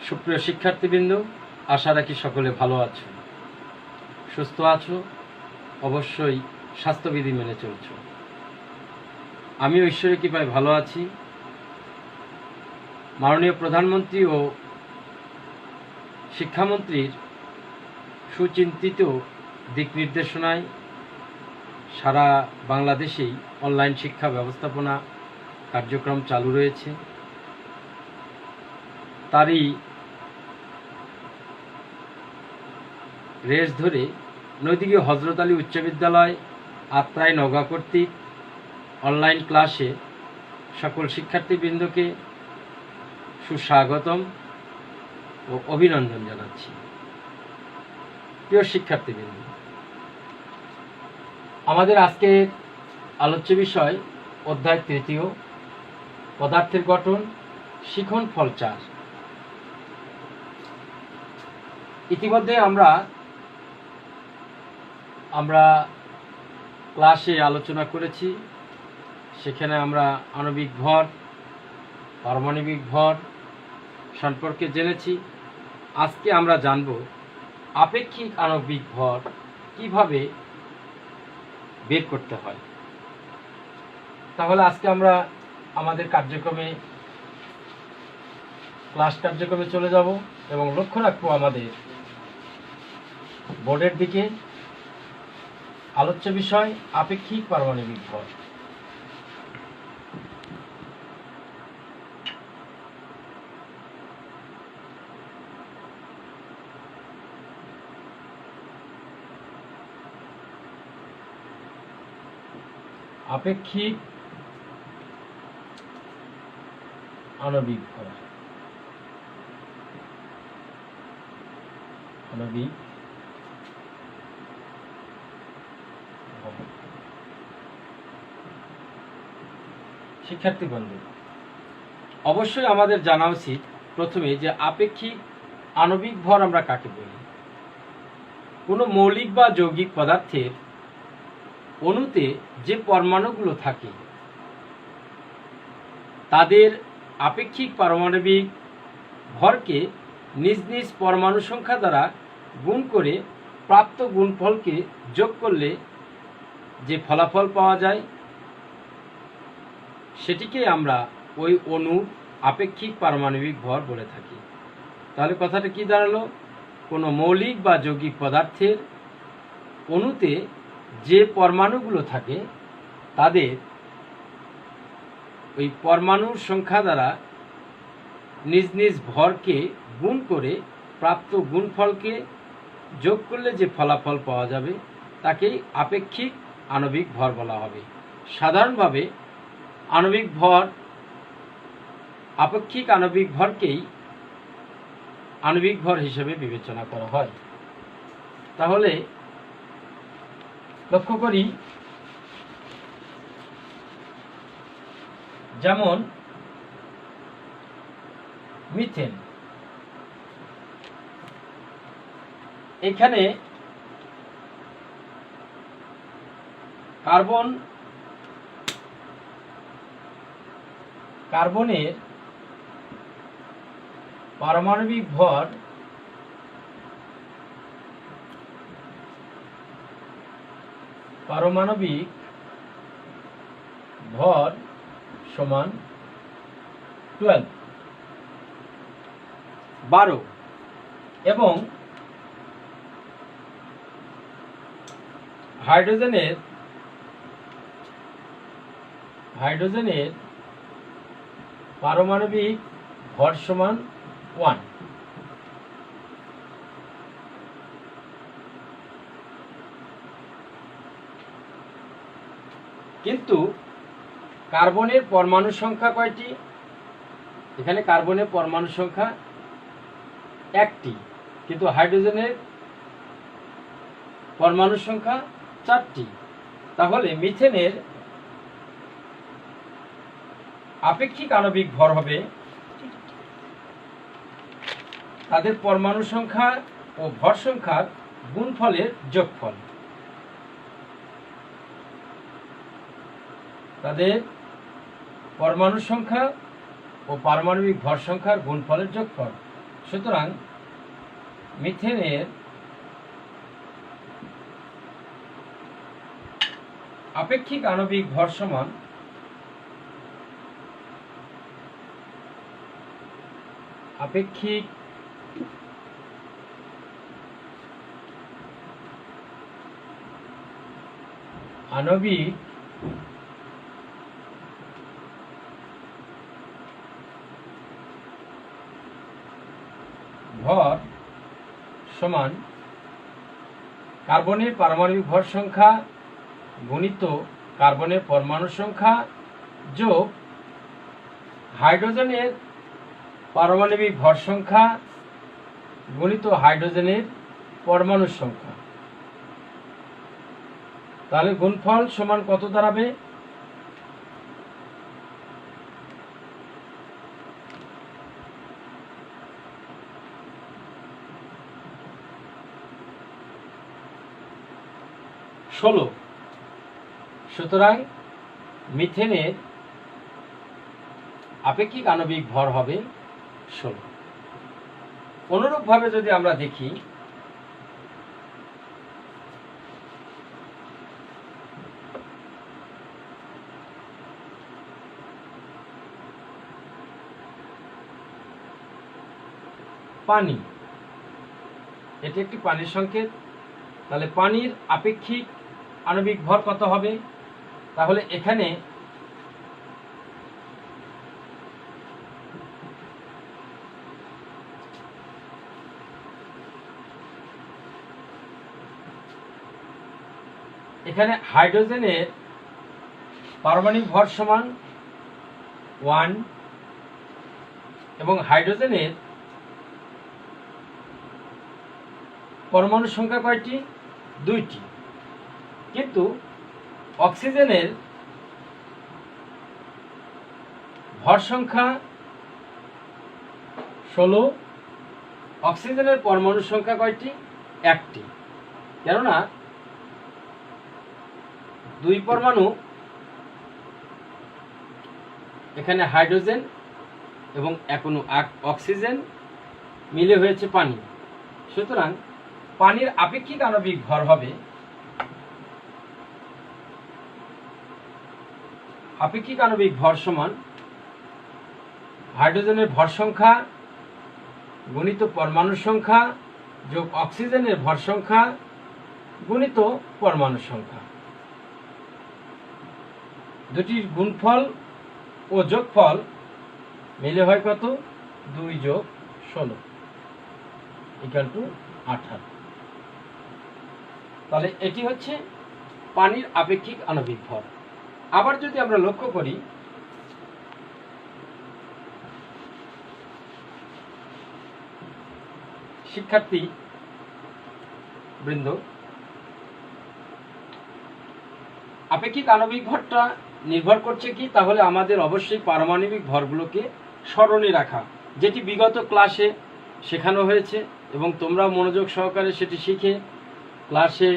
সুপ্রিয় শিক্ষার্থীবৃন্দ, আশা রাখি সকলে ভালো আছো, সুস্থ আছো, অবশ্যই স্বাস্থ্যবিধি মেনে চলছো। আমিও ঈশ্বরের কৃপায় ভালো আছি। মাননীয় প্রধানমন্ত্রী ও শিক্ষামন্ত্রীর সুচিন্তিত দিক নির্দেশনায় সারা বাংলাদেশেই অনলাইন শিক্ষা ব্যবস্থাপনা কার্যক্রম চালু রয়েছে। তারই রেস ধরে নদীগীয় হজরত আলী উচ্চ বিদ্যালয় আত্রাই নওগাঁ কর্তৃক অনলাইন ক্লাসে সকল শিক্ষার্থীবৃন্দকে সুস্বাগতম ও অভিনন্দন জানাচ্ছি। প্রিয় শিক্ষার্থীবৃন্দ, আমাদের আজকের আলোচ্য বিষয় অধ্যায় 3 পদার্থের গঠন, শিখন ফল 4। ইতিমধ্যে আমরা ক্লাসে আলোচনা করেছি। সেখানে আমরা আণবিক ভর, পারমাণবিক ভর সম্পর্কে জেনেছি। আজকে আমরা জানব আপেক্ষিক আণবিক ভর কিভাবে বের করতে হয়। তাহলে আজকে আমরা আমাদের ক্লাস কার্যক্রমে চলে যাব এবং লক্ষ্য রাখবো আমাদের বোর্ডের দিকে। আলোচ্য বিষয় আপেক্ষিক পারমাণবিক ভর। আপেক্ষিক আণবিক ভর। আণবিক শিক্ষার্থীবৃন্দ, অবশ্যই আমাদের জানা উচিত প্রথমে যে আপেক্ষিক আণবিক ভর আমরা কাকে বলি। কোনো মৌলিক বা যৌগিক পদার্থের অণুতে যে পরমাণুগুলো থাকে তাদের আপেক্ষিক পারমাণবিক ভরকে নিজ নিজ পরমাণু সংখ্যা দ্বারা গুণ করে প্রাপ্ত গুণফলকে যোগ করলে যে ফলাফল পাওয়া যায় সেটিকে আমরা ওই অণুর আপেক্ষিক পারমাণবিক ভর বলে থাকি। তাহলে কথাটা কি দাঁড়ালো? কোনো মৌলিক বা যৌগিক পদার্থের অণুতে যে পরমাণুগুলো থাকে তাদের ওই পরমাণুর সংখ্যা দ্বারা নিজ নিজ ভরকে গুণ করে প্রাপ্ত গুণফলকে যোগ করলে যে ফলাফল পাওয়া যাবে তাকেই আপেক্ষিক আণবিক ভর বলা হবে। সাধারণভাবে আপেক্ষিক আণবিক ভরকেই আণবিক ভর হিসেবে বিবেচনা করা হয়। তাহলে লক্ষ্য করি, যেমন মিথেন, এখানে কার্বনের পারমাণবিক ভর সমান 12 এবং হাইড্রোজেনের পারমাণবিক ভর সমান 1। কিন্তু কার্বনের পরমাণু সংখ্যা কয়টি? এখানে কার্বনের পরমাণু সংখ্যা 1টি, কিন্তু হাইড্রোজেনের পরমাণু সংখ্যা 4টি। তাহলে মিথেনের আপেক্ষিক আণবিক ভর হবে তাদের পরমাণু সংখ্যা ও ভর সংখ্যার গুণফলের যোগফল। তাদের পরমাণু সংখ্যা ও পারমাণবিক ভর সংখ্যার গুণফলের যোগফল সুতরাং মিথেনের আপেক্ষিক আণবিক ভর সমান আপেক্ষিক আণবিক ভর সমান কার্বনের পারমাণবিক ভর সংখ্যা গুণিত কার্বনের পরমাণু সংখ্যা যোগ হাইড্রোজেনের পারমাণবিক ভর সংখ্যা গুণিত হাইড্রোজেনের পরমাণুর সংখ্যা। তাহলে গুণফল সমান কত দাঁড়াবে? ষোলো। সুতরাং মিথেনের আপেক্ষিক আণবিক ভর হবে 16। অনুরূপভাবে যদি আমরা দেখি পানি, এটি একটি পানির সংকেত। তাহলে পানির আপেক্ষিক আণবিক ভর কত হবে? তাহলে এখানে হাইড্রোজেনের পারমাণবিক ভর সমান 1 এবং হাইড্রোজেনের পরমাণু সংখ্যা কয়টি? 2টি। কিন্তু অক্সিজেনের ভর সংখ্যা 16, অক্সিজেনের পরমাণু সংখ্যা কয়টি? 1টি। কেননা 2 পরমাণু, এখানে হাইড্রোজেন এবং এখনো অক্সিজেন মিলে হয়েছে পানি। সুতরাং পানির আপেক্ষিক আণবিক ভর হবে আপেক্ষিক আণবিক ভর সমান হাইড্রোজেনের ভর সংখ্যা গুণিত পরমাণু সংখ্যা যোগ অক্সিজেনের ভর সংখ্যা গুণিত পরমাণু সংখ্যা। দুটির গুণফল ও যোগফল মিলে হয় কত? 2 যোগ 16 = 18। তাহলে এটি হচ্ছে পানির আপেক্ষিক আণবিক ভর। আবার যদি আমরা লক্ষ্য করি শিক্ষার্থী বৃন্দ, আপেক্ষিক আণবিক ভরটা নির্ভর করছে কি? তাহলে আমাদের অবশ্যই পারমাণবিক ভরগুলোকে স্মরণে রাখা, যেটি বিগত ক্লাসে শেখানো হয়েছে এবং তোমরা মনোযোগ সহকারে সেটি শিখে ক্লাসে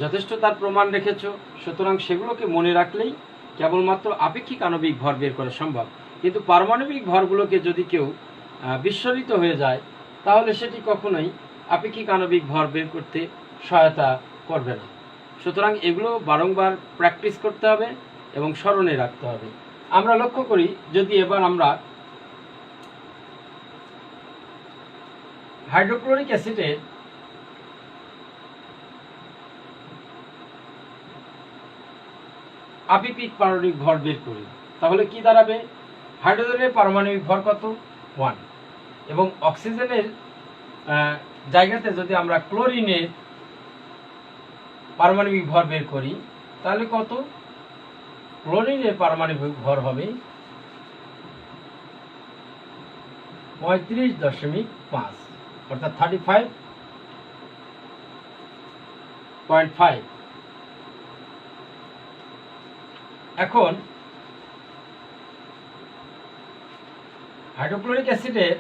যথেষ্ট তার প্রমাণ রেখেছ। সুতরাং সেগুলোকে মনে রাখলেই কেবলমাত্র আপেক্ষিক আণবিক ভর বের করা সম্ভব। কিন্তু পারমাণবিক ভরগুলোকে যদি কেউ বিস্মরিত হয়ে যায় তাহলে সেটি কখনোই আপেক্ষিক আণবিক ভর বের করতে সহায়তা করবে না। সুতরাং এগুলো বারংবার প্র্যাকটিস করতে হবে এবং স্মরণে রাখতে হবে। আমরা লক্ষ্য করি, যদি এবার আমরা হাইড্রোক্লোরিক অ্যাসিডের আপেক্ষিক পারমাণবিক ভর বের করি তাহলে কি দাঁড়াবে? হাইড্রোজেনের পারমাণবিক ভর কত? 1 এবং অক্সিজেনের জায়গাতে যদি আমরা ক্লোরিনের পারমাণবিক ভর বের করি তাহলে কত? ক্লোরিনের পারমাণবিক ভর হবে 35.5 অর্থাৎ 35.5। এখন হাইড্রোক্লোরিক অ্যাসিডের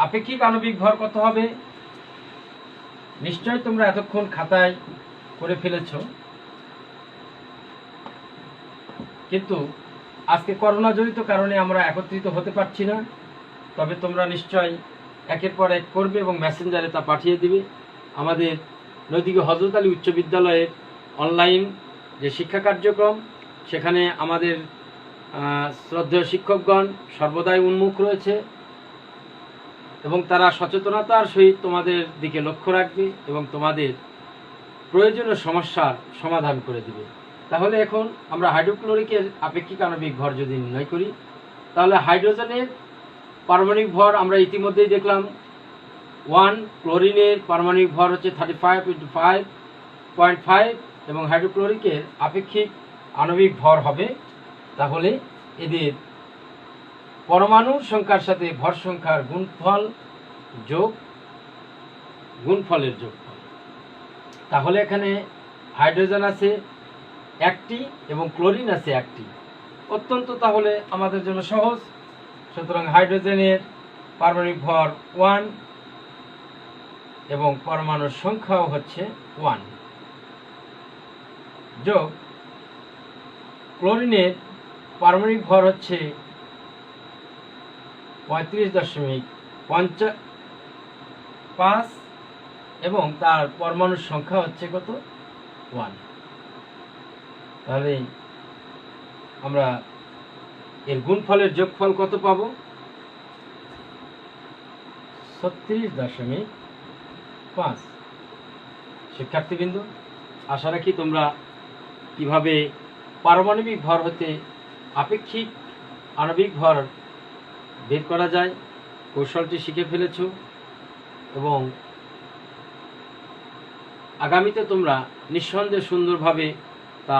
আপেক্ষিক আণবিক ভর কত হবে? নিশ্চয়ই তোমরা এতক্ষণ খাতায় করে ফেলেছ, কিন্তু আজকে করোনা জড়িত কারণে আমরা একত্রিত হতে পারছি না, তবে তোমরা নিশ্চয় একের পর এক করবে এবং মেসেঞ্জারে তা পাঠিয়ে দিবে। আমাদের নদীকে হজরত আলী উচ্চ বিদ্যালয়ের অনলাইন যে শিক্ষা কার্যক্রম, সেখানে আমাদের শ্রদ্ধেয় শিক্ষকগণ সর্বদাই উন্মুখ রয়েছে এবং তারা সচেতনতার সহিত তোমাদের দিকে লক্ষ্য রাখবে এবং তোমাদের প্রয়োজনীয় সমস্যার সমাধান করে দিবে। তাহলে এখন আমরা হাইড্রোক্লোরিকের আপেক্ষিক আণবিক ভর যদি নির্ণয় করি, তাহলে হাইড্রোজেনের পারমাণবিক ভর আমরা ইতিমধ্যেই দেখলাম 1, ক্লোরিনের পারমাণবিক ভর হচ্ছে 35 এবং হাইড্রোক্লোরিকের আপেক্ষিক আণবিক ভর হবে, তাহলে এদের পরমাণুর সংখ্যার সাথে ভর সংখ্যার গুণফল যোগ গুণফলের যোগফল। তাহলে এখানে হাইড্রোজেন আছে একটি এবং ক্লোরিন আছে একটি, অত্যন্ত তাহলে আমাদের জন্য সহজ। সুতরাং হাইড্রোজেনের পারমাণবিক ভর 1 এবং পরমাণুর সংখ্যাও হচ্ছে 1 যোগ ক্লোরিনের পারমাণবিক ভর হচ্ছে 35.5 এবং তার পরমাণুর সংখ্যা হচ্ছে কত? 1। তাহলে আমরা এর গুণফলের যোগফল কত পাবো? 36.5। শিক্ষার্থীবৃন্দ, আশা রাখি তোমরা কিভাবে পারমাণবিক ভর হতে আপেক্ষিক আণবিক ভর বের করা যায় কৌশলটি শিখে ফেলেছ এবং আগামীতে তোমরা নিঃসন্দেহে সুন্দরভাবে তা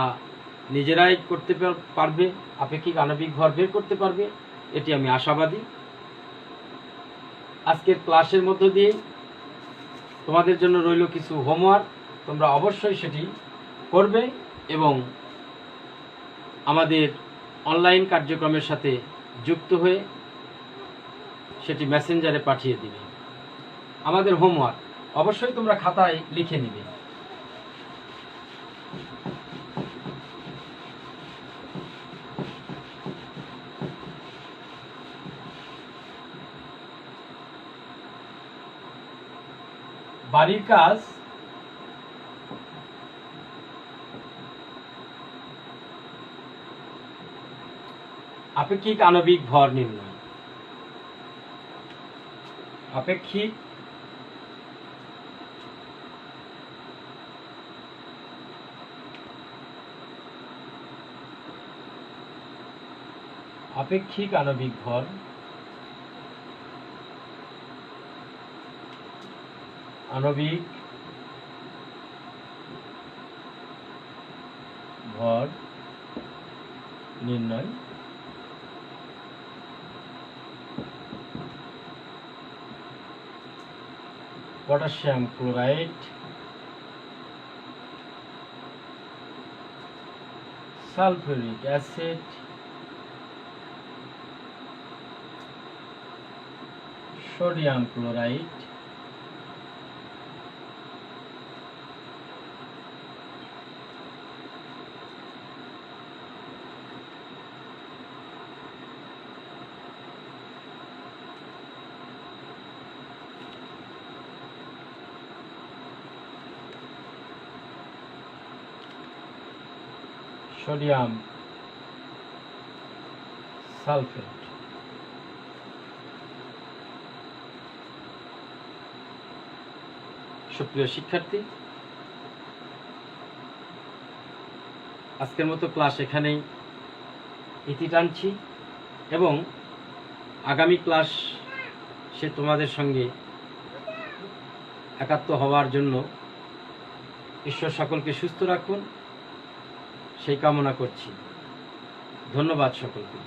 নিজেরাই করতে পারবে, আপেক্ষিক আণবিক ভর বের করতে পারবে, এটি আমি আশাবাদী। আজকের ক্লাসের মধ্য দিয়ে তোমাদের জন্য রইল কিছু হোমওয়ার্ক, তোমরা অবশ্যই সেটি করবে এবং আমাদের অনলাইন কার্যক্রমের সাথে যুক্ত হয়ে সেটি মেসেঞ্জারে পাঠিয়ে দিবে। আমাদের হোমওয়ার্ক অবশ্যই তোমরা খাতায় লিখে নিবে। বাড়ির কাজ আপেক্ষিক আণবিক ভর নির্ণয়। আপেক্ষিক আণবিক ভর নির্ণয়। Potassium chloride, sulphuric acid, sodium chloride, sodium sulphate. সুপ্রিয় শিক্ষার্থী, আজকের মতো ক্লাস এখানেই ইতি টানছি এবং আগামী ক্লাস সে তোমাদের সঙ্গে একাত্ম হওয়ার জন্য ঈশ্বর সকলকে সুস্থ রাখুন সেই কামনা করছি। ধন্যবাদ সকলকে।